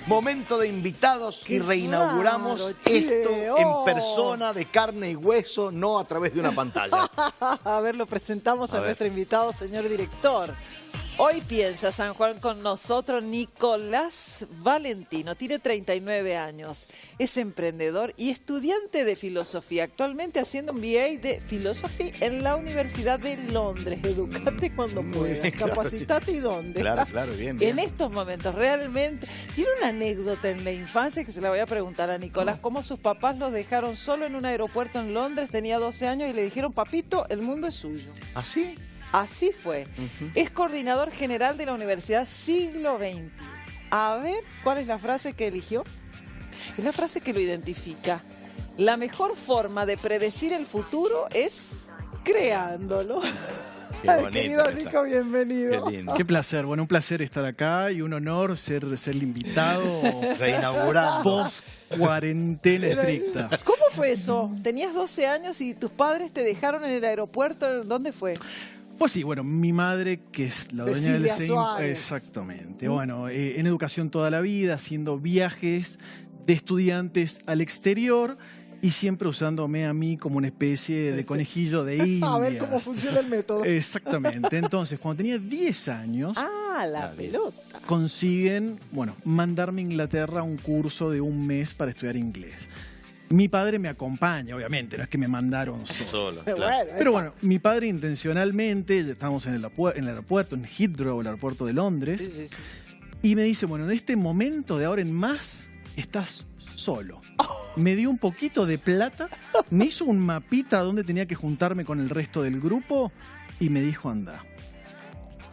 Momento de invitados y Qué reinauguramos raro, che, esto oh. en persona, de carne y hueso, no a través de una pantalla. A ver, lo presentamos a ver. nuestro invitado, señor director. Hoy piensa San Juan con nosotros Nicolás Valentino, tiene 39 años, es emprendedor y estudiante de filosofía, actualmente haciendo un MBA de filosofía en la Universidad de Londres. Educate cuando puedas, bien, claro. capacitate y dónde. Claro, bien. En estos momentos, realmente, tiene una anécdota en la infancia que se la voy a preguntar a Nicolás, cómo sus papás lo dejaron solo en un aeropuerto en Londres, tenía 12 años y le dijeron, papito, el mundo es suyo. ¿Así? Así fue. Es coordinador general de la Universidad Siglo XX. A ver, ¿cuál es la frase que eligió? Es la frase que lo identifica. La mejor forma de predecir el futuro es creándolo. Qué Ay, bonito querido esta. Nico, bienvenido. Qué lindo. Qué placer, bueno, un placer estar acá y un honor ser el invitado Reinaugurando. post cuarentena estricta. ¿Cómo fue eso? Tenías 12 años y tus padres te dejaron en el aeropuerto. ¿Dónde fue? Pues sí, bueno, mi madre, que es la dueña del Cecilia CEIM, Suárez. exactamente. Bueno, en educación toda la vida, haciendo viajes de estudiantes al exterior y siempre usándome a mí como una especie de conejillo de indias. A ver cómo funciona el método. Exactamente. Entonces, cuando tenía 10 años, Ah, la pelota. consiguen, bueno, mandarme a Inglaterra a un curso de un mes para estudiar inglés. Mi padre me acompaña, obviamente, no es que me mandaron solo. Solo, Pero claro. bueno, Pero bueno, mi padre intencionalmente, ya estábamos en el aeropuerto, en Heathrow, el aeropuerto de Londres, sí, sí. y me dice, bueno, en este momento, de ahora en más, estás solo. Me dio un poquito de plata, me hizo un mapita donde tenía que juntarme con el resto del grupo y me dijo, anda.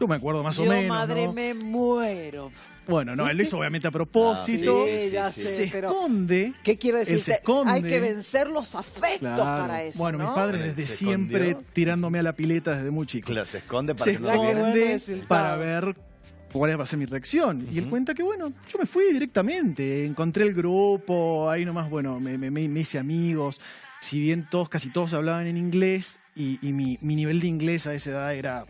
Yo me acuerdo más o Yo, menos, madre, ¿no? me muero. Bueno, no, él lo hizo obviamente a propósito. Sí, ya sé, Se pero esconde. ¿qué quiero decir? Él se esconde. Hay que vencer los afectos Claro. para eso, Bueno, ¿no? mis padres desde Se siempre escondió. tirándome a la pileta desde muy chico. Claro, se esconde para Se que no lo vieran. Buen esconde resultado. para ver cuál va a ser mi reacción. Y él cuenta que, bueno, yo me fui directamente, encontré el grupo, ahí nomás, bueno, me hice amigos. Si bien casi todos hablaban en inglés y mi nivel de inglés a esa edad era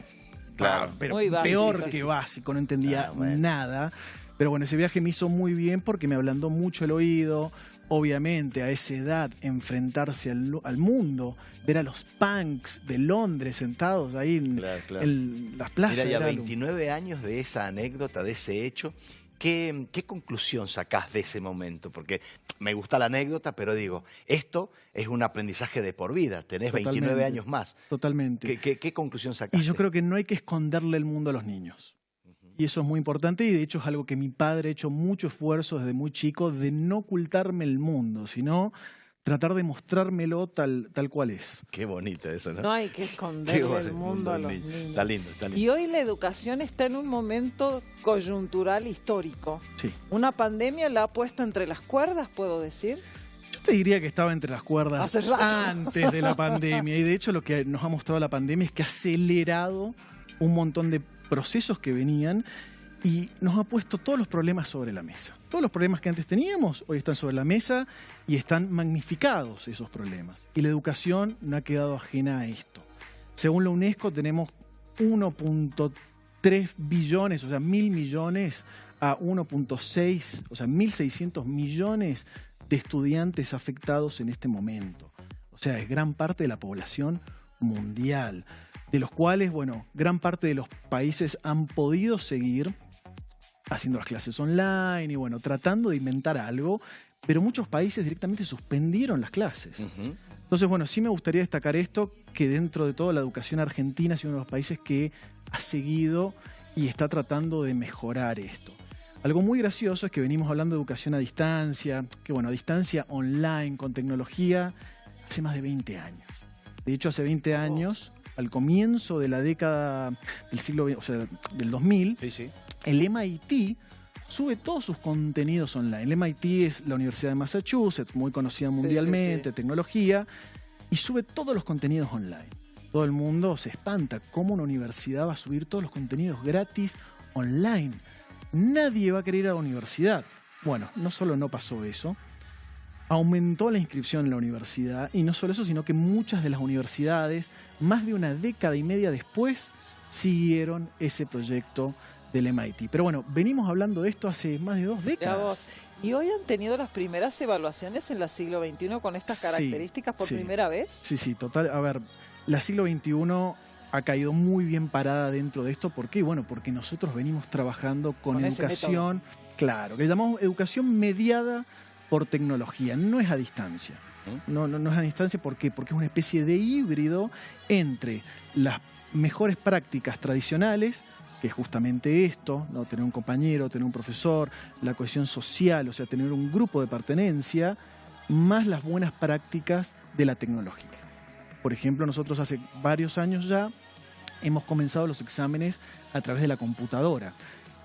Claro. pero Muy básico, peor sí. que básico, no entendía Ah, bueno. nada. Pero bueno, ese viaje me hizo muy bien porque me ablandó mucho el oído. Obviamente, a esa edad, enfrentarse al mundo, ver a los punks de Londres sentados ahí en, Claro. en las plazas. Mira, ya era 29 años de esa anécdota, de ese hecho. ¿Qué conclusión sacás de ese momento? Porque me gusta la anécdota, pero digo, esto es un aprendizaje de por vida. Tenés 29 Totalmente. años más. Totalmente. ¿Qué conclusión sacaste? Y yo creo que no hay que esconderle el mundo a los niños. Y eso es muy importante y de hecho es algo que mi padre ha hecho mucho esfuerzo desde muy chico de no ocultarme el mundo, sino tratar de mostrármelo tal cual es. Qué bonito eso, ¿no? No hay que Qué esconderle bueno, el mundo a del los niño. niños. Está lindo, está lindo. Y hoy la educación está en un momento coyuntural histórico. Sí. Una pandemia la ha puesto entre las cuerdas, puedo decir. Yo te diría que estaba entre las cuerdas Hace rato. antes de la pandemia y de hecho lo que nos ha mostrado la pandemia es que ha acelerado un montón de procesos que venían y nos ha puesto todos los problemas sobre la mesa. Todos los problemas que antes teníamos hoy están sobre la mesa y están magnificados esos problemas. Y la educación no ha quedado ajena a esto. Según la UNESCO tenemos 1.3 billones, o sea, 1.000 millones a 1.6, o sea, 1.600 millones de estudiantes afectados en este momento. O sea, es gran parte de la población mundial, de los cuales, bueno, gran parte de los países han podido seguir haciendo las clases online y, bueno, tratando de inventar algo, pero muchos países directamente suspendieron las clases. Entonces, bueno, sí me gustaría destacar esto, que dentro de todo la educación argentina ha sido uno de los países que ha seguido y está tratando de mejorar esto. Algo muy gracioso es que venimos hablando de educación a distancia, que bueno, a distancia online, con tecnología, hace más de 20 años. De hecho, hace 20 años, al comienzo de la década del siglo XX, o sea, del 2000, Sí. el MIT sube todos sus contenidos online. El MIT es la Universidad de Massachusetts, muy conocida mundialmente, tecnología, y sube todos los contenidos online. Todo el mundo se espanta cómo una universidad va a subir todos los contenidos gratis online. Nadie va a querer ir a la universidad. Bueno, no solo no pasó eso, aumentó la inscripción en la universidad y no solo eso, sino que muchas de las universidades, más de una década y media después, siguieron ese proyecto del MIT. Pero bueno, venimos hablando de esto hace más de 2 décadas. Y hoy han tenido las primeras evaluaciones en la siglo XXI con estas características por primera vez. Sí, total. A ver, la siglo XXI ha caído muy bien parada dentro de esto. ¿Por qué? Bueno, porque nosotros venimos trabajando con educación, claro, que llamamos educación mediada por tecnología, no es a distancia. No es a distancia, ¿por qué? Porque es una especie de híbrido entre las mejores prácticas tradicionales, que es justamente esto, ¿no? Tener un compañero, tener un profesor, la cohesión social, o sea, tener un grupo de pertenencia, más las buenas prácticas de la tecnología. Por ejemplo, nosotros hace varios años ya hemos comenzado los exámenes a través de la computadora.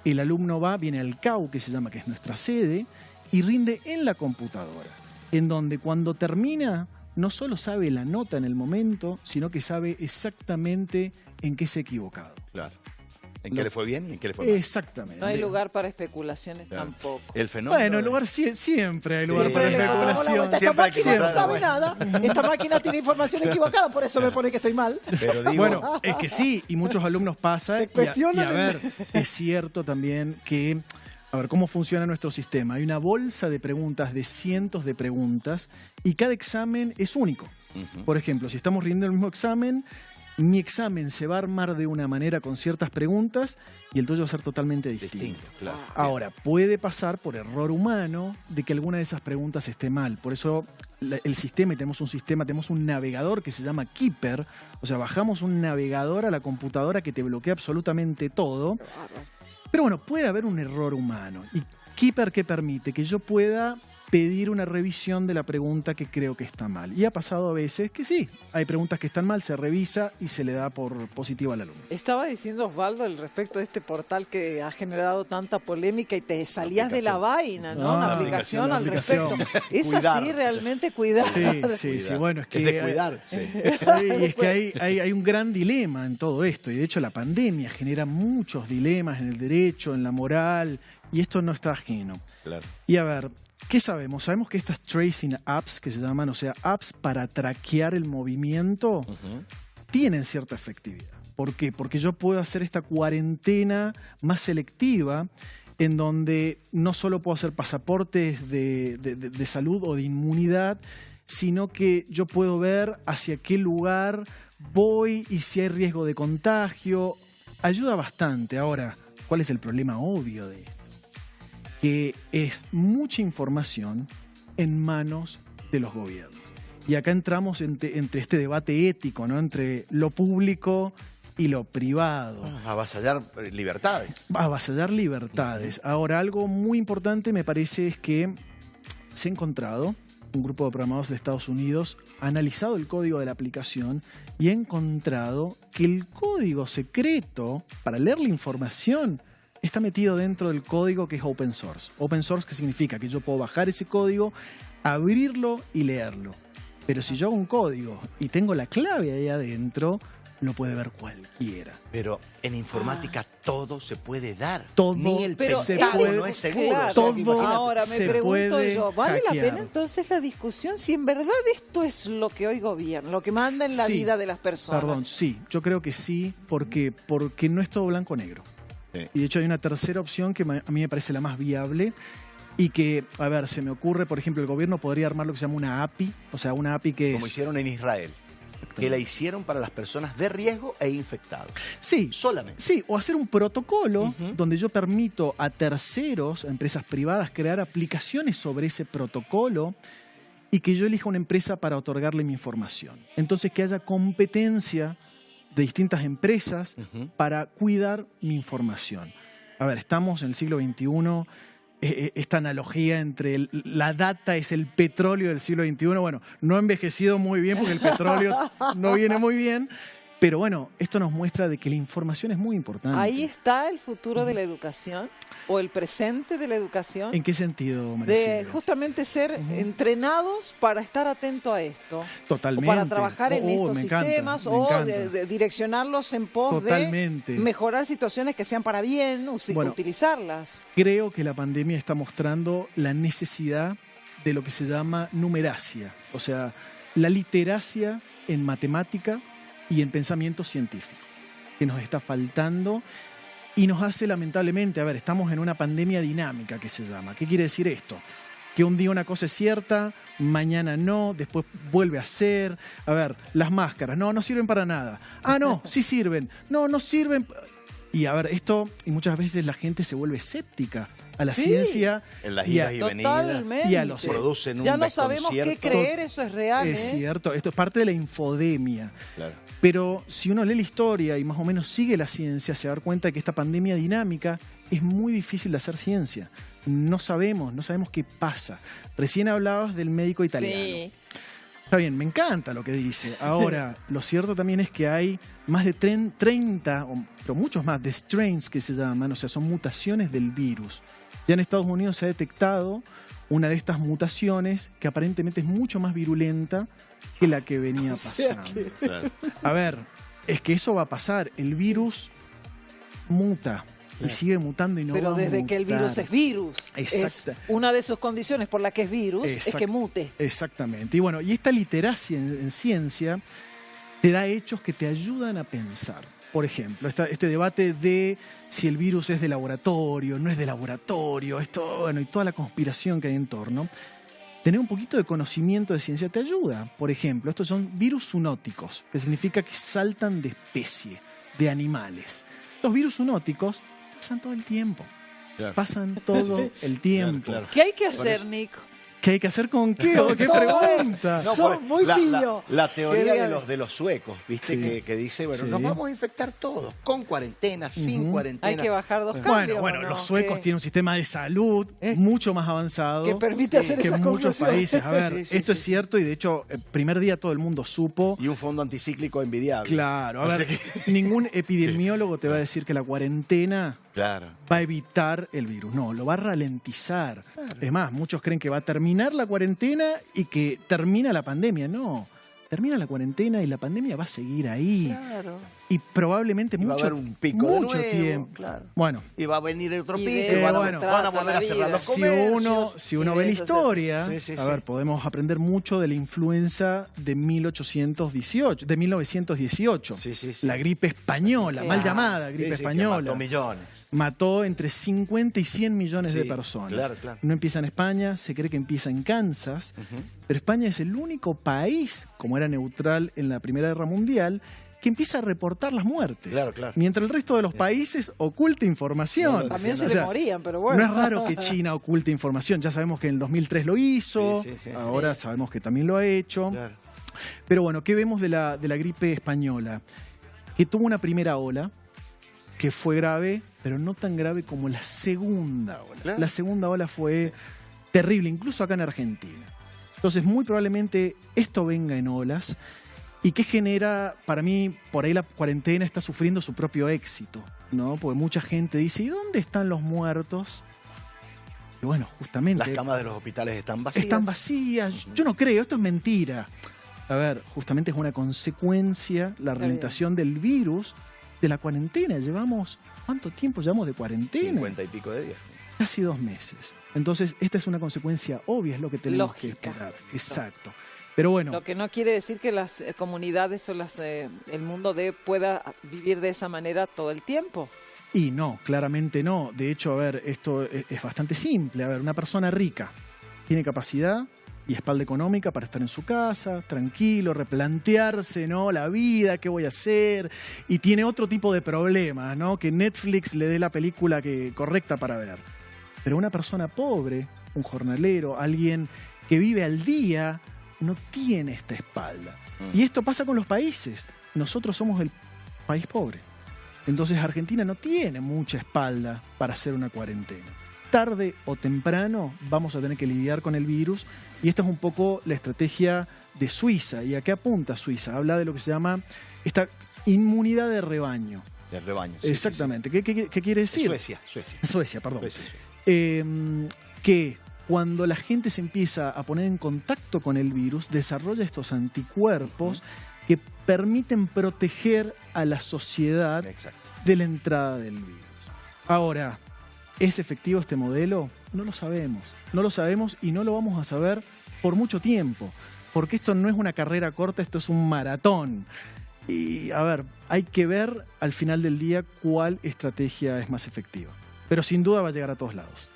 El alumno viene al CAU, que se llama, que es nuestra sede, y rinde en la computadora, en donde cuando termina no solo sabe la nota en el momento, sino que sabe exactamente en qué se ha equivocado. Claro. ¿En qué le fue bien y en qué le fue mal? Exactamente. No hay lugar para especulaciones tampoco. El fenómeno. Bueno, el lugar siempre hay lugar para especulación. Esta máquina no sabe nada. Esta máquina tiene información equivocada, por eso me pone que estoy mal. Pero digo, bueno, es que sí, y muchos alumnos pasa. Y a ver, es cierto también que, a ver, ¿cómo funciona nuestro sistema? Hay una bolsa de preguntas, de cientos de preguntas, y cada examen es único. Por ejemplo, si estamos rindiendo el mismo examen, mi examen se va a armar de una manera con ciertas preguntas y el tuyo va a ser totalmente distinto. Claro. Ahora, puede pasar por error humano de que alguna de esas preguntas esté mal. Por eso el sistema, y tenemos un navegador que se llama Keeper. O sea, bajamos un navegador a la computadora que te bloquea absolutamente todo. Pero bueno, puede haber un error humano. ¿Y Keeper qué permite? Que yo pueda pedir una revisión de la pregunta que creo que está mal. Y ha pasado a veces que sí, hay preguntas que están mal, se revisa y se le da por positivo al alumno. Estaba diciendo Osvaldo al respecto de este portal que ha generado tanta polémica y te salías de la vaina, ¿no? Una aplicación al respecto. Es así realmente cuidar. Sí, bueno, es que... Es de cuidar, sí. Y es que hay un gran dilema en todo esto. Y de hecho la pandemia genera muchos dilemas en el derecho, en la moral, y esto no está ajeno. Claro. Y a ver, ¿qué sabemos? Sabemos que estas tracing apps, que se llaman, o sea, apps para traquear el movimiento, tienen cierta efectividad. ¿Por qué? Porque yo puedo hacer esta cuarentena más selectiva, en donde no solo puedo hacer pasaportes de salud o de inmunidad, sino que yo puedo ver hacia qué lugar voy y si hay riesgo de contagio. Ayuda bastante. Ahora, ¿cuál es el problema obvio de esto? Que es mucha información en manos de los gobiernos. Y acá entramos entre este debate ético, ¿no? Entre lo público y lo privado. Avasallar libertades. Avasallar libertades. Ahora, algo muy importante me parece es que se ha encontrado, un grupo de programadores de Estados Unidos ha analizado el código de la aplicación y ha encontrado que el código secreto para leer la información está metido dentro del código que es open source. Open source, que significa que yo puedo bajar ese código, abrirlo y leerlo. Pero si yo hago un código y tengo la clave ahí adentro, lo puede ver cualquiera. Pero en informática todo se puede dar. Todo Ni el se pecado puede, no es seguro. Claro. todo Ahora me se pregunto puede yo, ¿vale hackear. la pena entonces la discusión si en verdad esto es lo que hoy gobierna, lo que manda en la Sí, vida de las personas? Perdón, sí, yo creo que sí, porque no es todo blanco o negro. Sí. Y de hecho hay una tercera opción que a mí me parece la más viable y que, a ver, se me ocurre, por ejemplo, el gobierno podría armar lo que se llama una API, o sea, una API que Como hicieron en Israel. Que la hicieron para las personas de riesgo e infectados. Sí, Solamente. sí, o hacer un protocolo donde yo permito a terceros, a empresas privadas, crear aplicaciones sobre ese protocolo y que yo elija una empresa para otorgarle mi información. Entonces, que haya competencia de distintas empresas para cuidar mi información. A ver, estamos en el siglo XXI, esta analogía entre la data es el petróleo del siglo XXI, bueno, no ha envejecido muy bien porque el petróleo no viene muy bien, pero bueno, esto nos muestra de que la información es muy importante. Ahí está el futuro de la educación o el presente de la educación. ¿En qué sentido, María De Silvia? justamente ser entrenados para estar atento a esto. Totalmente. O para trabajar en estos me encanta, sistemas me o encanta. de direccionarlos en pos Totalmente. de mejorar situaciones que sean para bien, Bueno, utilizarlas. Creo que la pandemia está mostrando la necesidad de lo que se llama numeracia, o sea, la literacia en matemática y en pensamiento científico, que nos está faltando y nos hace lamentablemente, a ver, estamos en una pandemia dinámica que se llama. ¿Qué quiere decir esto? Que un día una cosa es cierta, mañana no, después vuelve a ser. A ver, las máscaras, no sirven para nada. Ah, no, sí sirven. No sirven. Y a ver, esto, y muchas veces la gente se vuelve escéptica a la ciencia. En las idas y venidas. Totalmente. Y a los producen un ya no sabemos qué desconcierto. creer, eso es real. Es cierto, esto es parte de la infodemia. Claro. Pero si uno lee la historia y más o menos sigue la ciencia, se va a dar cuenta de que esta pandemia dinámica es muy difícil de hacer ciencia. No sabemos qué pasa. Recién hablabas del médico italiano. Sí. Está bien, me encanta lo que dice. Ahora, lo cierto también es que hay más de 30, pero muchos más, de strains que se llaman, o sea, son mutaciones del virus. Ya en Estados Unidos se ha detectado una de estas mutaciones que aparentemente es mucho más virulenta que la que venía pasando. Claro. A ver, es que eso va a pasar. El virus muta y sigue mutando y no Pero va a desde que el mutar. virus es virus. Exacto. Es una de sus condiciones por la que es virus es que mute. Exactamente. Y bueno, y esta literacia en ciencia te da hechos que te ayudan a pensar. Por ejemplo, este debate de si el virus es de laboratorio, no es de laboratorio, esto, bueno, y toda la conspiración que hay en torno. Tener un poquito de conocimiento de ciencia te ayuda. Por ejemplo, estos son virus zoonóticos, que significa que saltan de especie, de animales. Los virus zoonóticos pasan todo el tiempo. Claro. Pasan todo el tiempo. Claro. ¿Qué hay que hacer, Nick? ¿Qué hay que hacer con qué? ¿Qué pregunta? No, Son muy pillos. La teoría Quería- de los suecos, ¿viste? Sí. Que dice, bueno, Sí. nos vamos a infectar todos, con cuarentena, sin cuarentena. Hay que bajar 2 cambios. Bueno, ¿o no? los suecos ¿Qué? tienen un sistema de salud mucho más avanzado que permite hacer que esas muchos conclusiones. países. A ver, Sí, sí, esto sí. es cierto y de hecho el primer día todo el mundo supo. Y un fondo anticíclico envidiable. Claro, a O ver, sea ningún epidemiólogo te va a decir que la cuarentena Claro. va a evitar el virus. No, lo va a ralentizar. Es más, muchos creen que va a terminar la cuarentena y que termina la pandemia. No, termina la cuarentena y la pandemia va a seguir ahí. Claro. Y probablemente Y va a mucho, haber un pico de mucho nuevo, tiempo. claro. Bueno, Y va a venir otro Y pico, de y van, eso a, se van a trata volver la a cerrar vida. los si comercios. uno Y ve de la eso se- historia, Sí, sí, a sí. ver, podemos aprender mucho de la influenza de 1818, de 1918. Sí, sí, sí. La gripe española, Sí. mal llamada gripe Sí, sí, que española. mató millones. Mató entre 50 y 100 millones de Sí, personas. claro, claro. No empieza en España, se cree que empieza en Kansas, pero España es el único país, como era neutral en la Primera Guerra Mundial, que empieza a reportar las muertes. Claro, claro. Mientras el resto de los países oculta información. También se O le sea, morían, pero bueno. no es raro que China oculte información. Ya sabemos que en el 2003 lo hizo, Sí, sí, sí. ahora sabemos que también lo ha hecho. Claro. Pero bueno, ¿qué vemos de la gripe española? Que tuvo una primera ola, que fue grave, pero no tan grave como la segunda ola. Claro. La segunda ola fue terrible, incluso acá en Argentina. Entonces, muy probablemente esto venga en olas. ¿Y qué genera? Para mí, por ahí la cuarentena está sufriendo su propio éxito, ¿no? Porque mucha gente dice, ¿y dónde están los muertos? Y bueno, justamente... Las camas de los hospitales están vacías. Están vacías. Yo no creo, esto es mentira. A ver, justamente es una consecuencia, la ralentización del virus, de la cuarentena. Llevamos, ¿cuánto tiempo llevamos de cuarentena? 50 y pico de días. Casi 2 meses. Entonces, esta es una consecuencia obvia, es lo que tenemos que Lógica. esperar. Exacto. Pero bueno, Lo que no quiere decir que las comunidades o el mundo pueda vivir de esa manera todo el tiempo. y no, claramente no. De hecho, a ver, esto es bastante simple. A ver, una persona rica tiene capacidad y espalda económica para estar en su casa, tranquilo, replantearse, ¿no? La vida, qué voy a hacer. Y tiene otro tipo de problemas, ¿no? Que Netflix le dé la película correcta para ver. Pero una persona pobre, un jornalero, alguien que vive al día, no tiene esta espalda. Y esto pasa con los países. Nosotros somos el país pobre. Entonces Argentina no tiene mucha espalda para hacer una cuarentena. Tarde o temprano vamos a tener que lidiar con el virus y esta es un poco la estrategia de Suiza. ¿Y a qué apunta Suiza? Habla de lo que se llama esta inmunidad de rebaño. De rebaño. Sí, Exactamente. ¿Qué quiere sí, sí. decir? Suecia. Suecia, perdón. Suecia, sí. Que cuando la gente se empieza a poner en contacto con el virus, desarrolla estos anticuerpos que permiten proteger a la sociedad Exacto. de la entrada del virus. Ahora, ¿es efectivo este modelo? No lo sabemos. No lo sabemos y no lo vamos a saber por mucho tiempo. Porque esto no es una carrera corta, esto es un maratón. Y a ver, hay que ver al final del día cuál estrategia es más efectiva. Pero sin duda va a llegar a todos lados.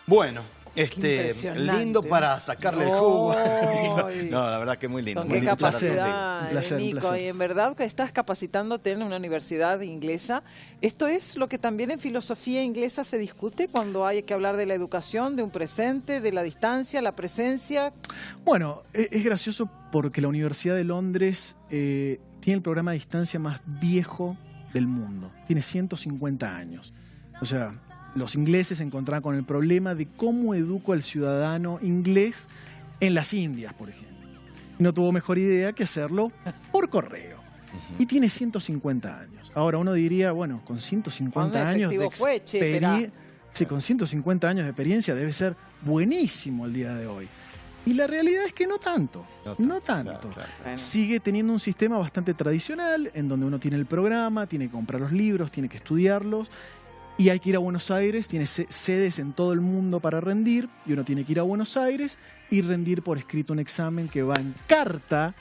Bueno, Impresionante. lindo para sacarle el jugo. Ay. No, la verdad que muy lindo. Con muy qué lindo charlar capacidad, Un placer, un Nico. placer. Y en verdad que estás capacitándote en una universidad inglesa. Esto es lo que también en filosofía inglesa se discute cuando hay que hablar de la educación, de un presente, de la distancia, la presencia. Bueno, es gracioso porque la Universidad de Londres tiene el programa de distancia más viejo del mundo. Tiene 150 años. O sea, los ingleses se encontraban con el problema de cómo educo al ciudadano inglés en las Indias, por ejemplo. Y no tuvo mejor idea que hacerlo por correo. Y tiene 150 años. Ahora uno diría, bueno, con 150 ¿Cuándo años de efectivo fue, che? experiencia... Sí, con 150 años de experiencia debe ser buenísimo el día de hoy. Y la realidad es que no tanto. No tanto. Claro. Bueno. Sigue teniendo un sistema bastante tradicional, en donde uno tiene el programa, tiene que comprar los libros, tiene que estudiarlos, y hay que ir a Buenos Aires, tiene sedes en todo el mundo para rendir, y uno tiene que ir a Buenos Aires y rendir por escrito un examen que va en carta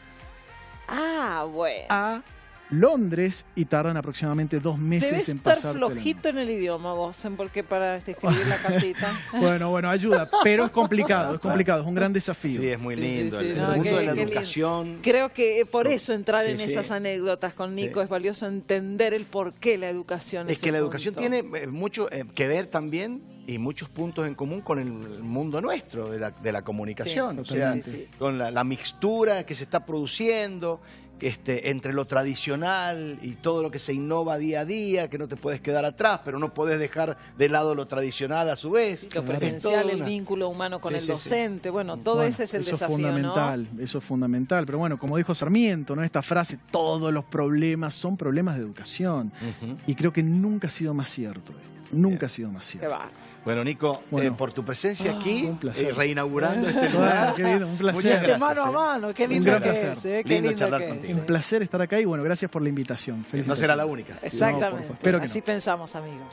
Ah, bueno. a Londres y tardan aproximadamente 2 meses Debes en estar pasar. flojito en el idioma vos, porque para escribir la cartita. Bueno, ayuda, pero es complicado, es un gran desafío. Sí, es muy Sí, lindo. sí, sí, El no, mundo qué- de la qué lindo. educación. Creo que por eso entrar Sí, en sí. esas anécdotas con Nico Sí. es valioso entender el por qué la educación Es que el la educación punto. tiene mucho que ver también y muchos puntos en común con el mundo nuestro de la comunicación. Sí, o sea, totalmente. Sí, sí. con la mixtura que se está produciendo entre lo tradicional y todo lo que se innova día a día, que no te puedes quedar atrás, pero no puedes dejar de lado lo tradicional a su vez. Lo Claro. presencial, Es el toda vínculo humano con Sí, el sí, sí. docente, bueno, todo Bueno, ese es el eso desafío, es fundamental, ¿no? eso es fundamental. Pero bueno, como dijo Sarmiento, ¿no? Esta frase, todos los problemas son problemas de educación. Ujú. Y creo que nunca ha sido más cierto esto. Nunca ha sido más Qué cierto. va. Bueno, Nico, Bueno. por tu presencia aquí, un placer. reinaugurando este Bueno, lugar. querido, un placer. Muchas gracias. Mano a mano, qué lindo gran que placer. es, qué Lindo lindo charlar que contigo. es. Un placer estar acá y bueno, gracias por la invitación. No Felicitaciones. será la única. Exactamente. favor. Espero que Así no. pensamos, amigos.